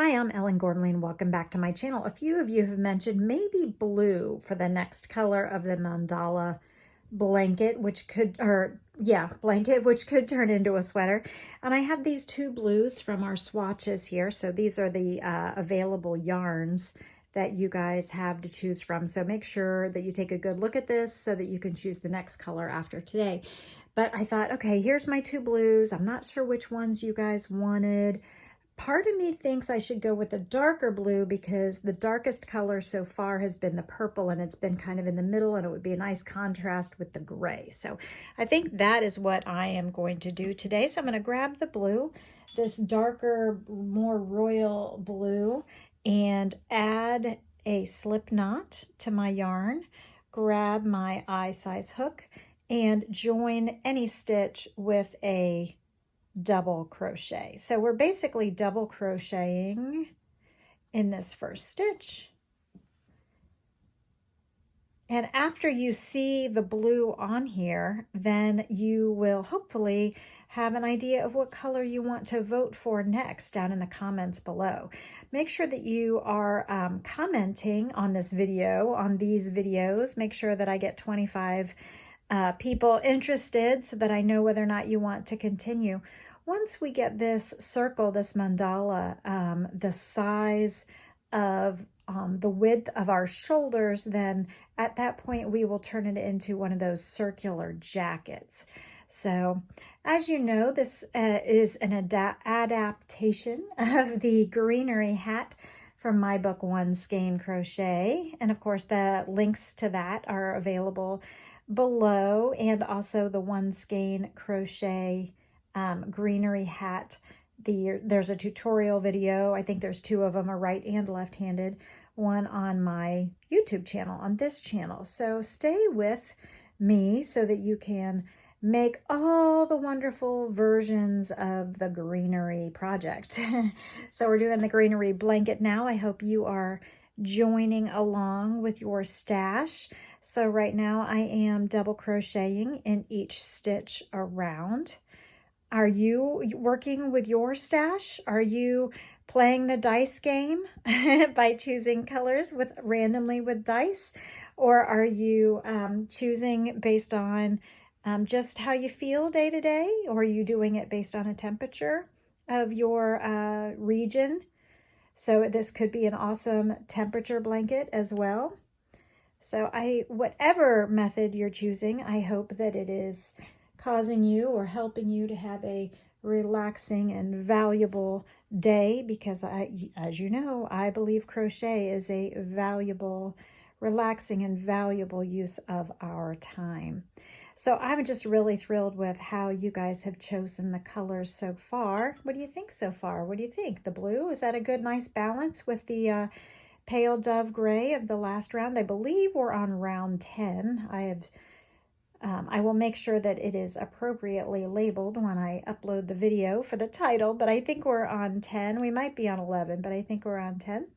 Hi, I'm Ellen Gormley and welcome back to my channel. A few of you have mentioned maybe blue for the next color of the mandala blanket, which could, blanket, which could turn into a sweater. And I have these two blues from our swatches here. So these are the available yarns that you guys have to choose from. So make sure that you take a good look at this so that you can choose the next color after today. But I thought, okay, here's my two blues. I'm not sure which ones you guys wanted. Part of me thinks I should go with the darker blue because the darkest color so far has been the purple, and it's been kind of in the middle, and it would be a nice contrast with the gray. So I think that is what I am going to do today. So I'm going to grab the blue, this darker, more royal blue, and add a slip knot to my yarn, grab my eye size hook, and join any stitch with a double crochet. So we're basically double crocheting in this first stitch. And after you see the blue on here, then you will hopefully have an idea of what color you want to vote for next down in the comments below. Make sure that you are commenting on this video, on these videos. Make sure that I get 25 people interested so that I know whether or not you want to continue. Once we get this circle, this mandala, the size of the width of our shoulders, then at that point we will turn it into one of those circular jackets. So as you know, this is an adaptation of the Greenery hat from my book, One Skein Crochet. And of course, the links to that are available below, and also the One Skein Crochet greenery hat. There's a tutorial video. I think there's two of them, a right and left-handed, one on my YouTube channel, on this channel. So stay with me so that you can make all the wonderful versions of the greenery project. So we're doing the greenery blanket now. I hope you are joining along with your stash. So right now I am double crocheting in each stitch around. Are you working with your stash? Are you playing the dice game by choosing colors randomly with dice? Or are you choosing based on just how you feel day to day? Or are you doing it based on a temperature of your region? So this could be an awesome temperature blanket as well. So whatever method you're choosing, I hope that it is causing you or helping you to have a relaxing and valuable day, because as you know, I believe crochet is a valuable, relaxing and valuable use of our time. So I'm just really thrilled with how you guys have chosen the colors so far. What do you think so far? What do you think? The blue, is that a good, nice balance with the pale dove gray of the last round? I believe we're on round 10. I will make sure that it is appropriately labeled when I upload the video for the title, but I think we're on 10. We might be on 11, but I think we're on 10.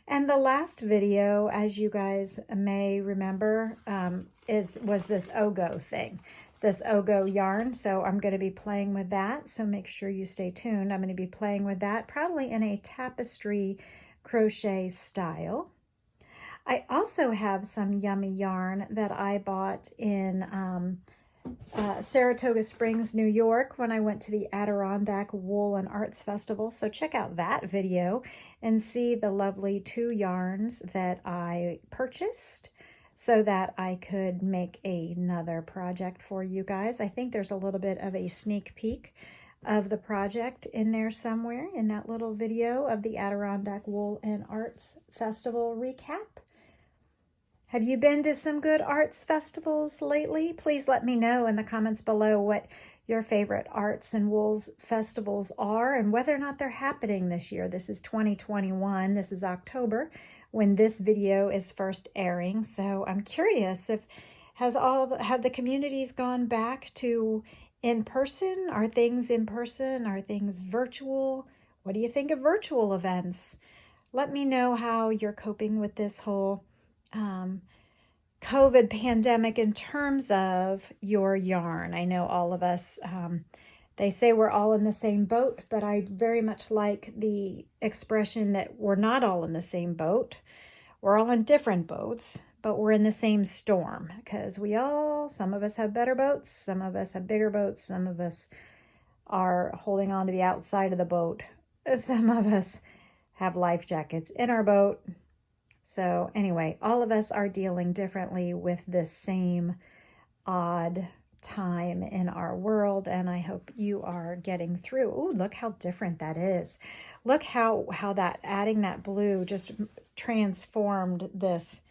And the last video, as you guys may remember, was this Ogo thing, this Ogo yarn. So I'm going to be playing with that, so make sure you stay tuned. I'm going to be playing with that, probably in a tapestry crochet style. I also have some yummy yarn that I bought in Saratoga Springs, New York, when I went to the Adirondack Wool and Arts Festival. So check out that video and see the lovely two yarns that I purchased so that I could make another project for you guys. I think there's a little bit of a sneak peek of the project in there somewhere in that little video of the Adirondack Wool and Arts Festival recap. Have you been to some good arts festivals lately? Please let me know in the comments below what your favorite arts and wools festivals are and whether or not they're happening this year. This is 2021. This is October when this video is first airing. So I'm curious, have the communities gone back to in person? Are things in person? Are things virtual? What do you think of virtual events? Let me know how you're coping with this whole COVID pandemic in terms of your yarn. I know all of us They say we're all in the same boat, but I very much like the expression that we're not all in the same boat. We're all in different boats, but we're in the same storm, because some of us have better boats, some of us have bigger boats, some of us are holding on to the outside of the boat, some of us have life jackets in our boat. So anyway, all of us are dealing differently with this same odd time in our world, and I hope you are getting through. Oh, look how different that is. Look how that adding that blue just transformed this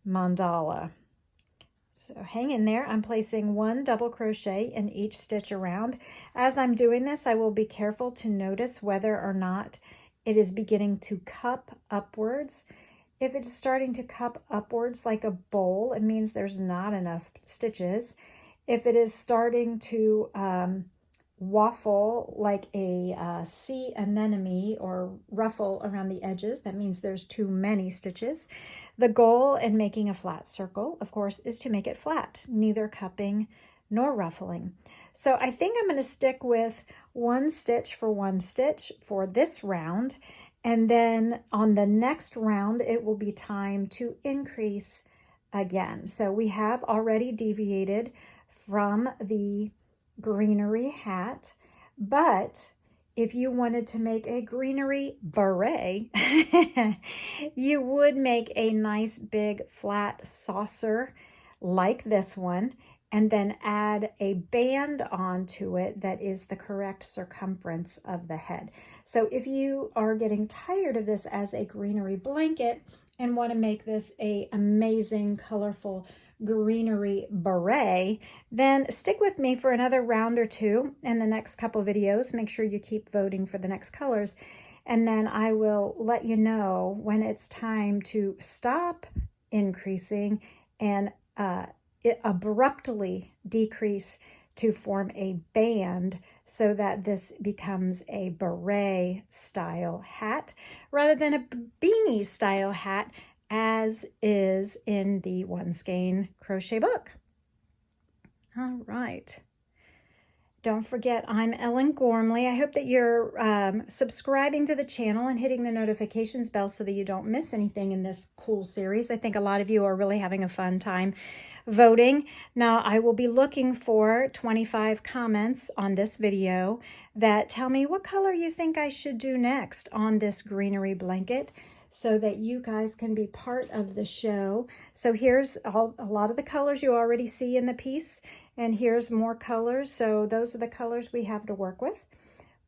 mandala. So hang in there. I'm placing 1 double crochet in each stitch around. As I'm doing this, I will be careful to notice whether or not it is beginning to cup upwards. If it's starting to cup upwards like a bowl, it means there's not enough stitches. If it is starting to waffle like a sea anemone or ruffle around the edges, that means there's too many stitches. The goal in making a flat circle, of course, is to make it flat, neither cupping nor ruffling. So I think I'm going to stick with 1 stitch for 1 stitch for this round, and then on the next round it will be time to increase again. So we have already deviated from the greenery hat, but if you wanted to make a greenery beret, you would make a nice big flat saucer like this one, and then add a band onto it that is the correct circumference of the head. So if you are getting tired of this as a greenery blanket and want to make this a amazing, colorful greenery beret, then stick with me for another round or two in the next couple videos. Make sure you keep voting for the next colors, and then I will let you know when it's time to stop increasing and it abruptly decrease to form a band, so that this becomes a beret style hat rather than a beanie style hat, as is in the One Skein crochet book. All right. Don't forget, I'm Ellen Gormley. I hope that you're subscribing to the channel and hitting the notifications bell so that you don't miss anything in this cool series. I think a lot of you are really having a fun time voting. Now, I will be looking for 25 comments on this video that tell me what color you think I should do next on this greenery blanket, so that you guys can be part of the show. So here's a lot of the colors you already see in the piece, and here's more colors. So those are the colors we have to work with.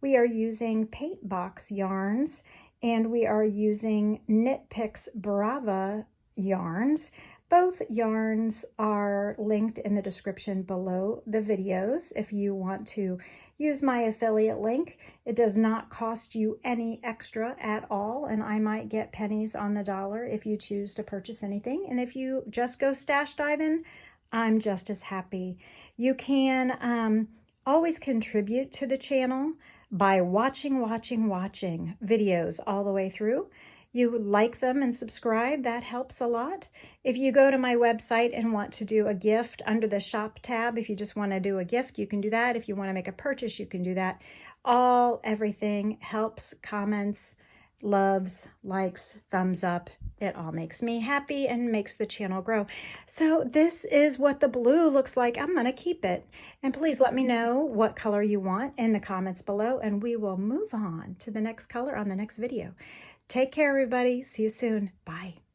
We are using Paint Box yarns, and we are using Knit Picks Brava yarns. Both yarns are linked in the description below the videos if you want to use my affiliate link. It does not cost you any extra at all, and I might get pennies on the dollar if you choose to purchase anything. And if you just go stash diving, I'm just as happy. You can always contribute to the channel by watching videos all the way through. You like them and subscribe, that helps a lot. If you go to my website and want to do a gift under the shop tab, if you just want to do a gift, you can do that. If you want to make a purchase, you can do that. Everything helps, comments, loves, likes, thumbs up. It all makes me happy and makes the channel grow. So this is what the blue looks like. I'm going to keep it. And please let me know what color you want in the comments below, and we will move on to the next color on the next video. Take care, everybody. See you soon. Bye.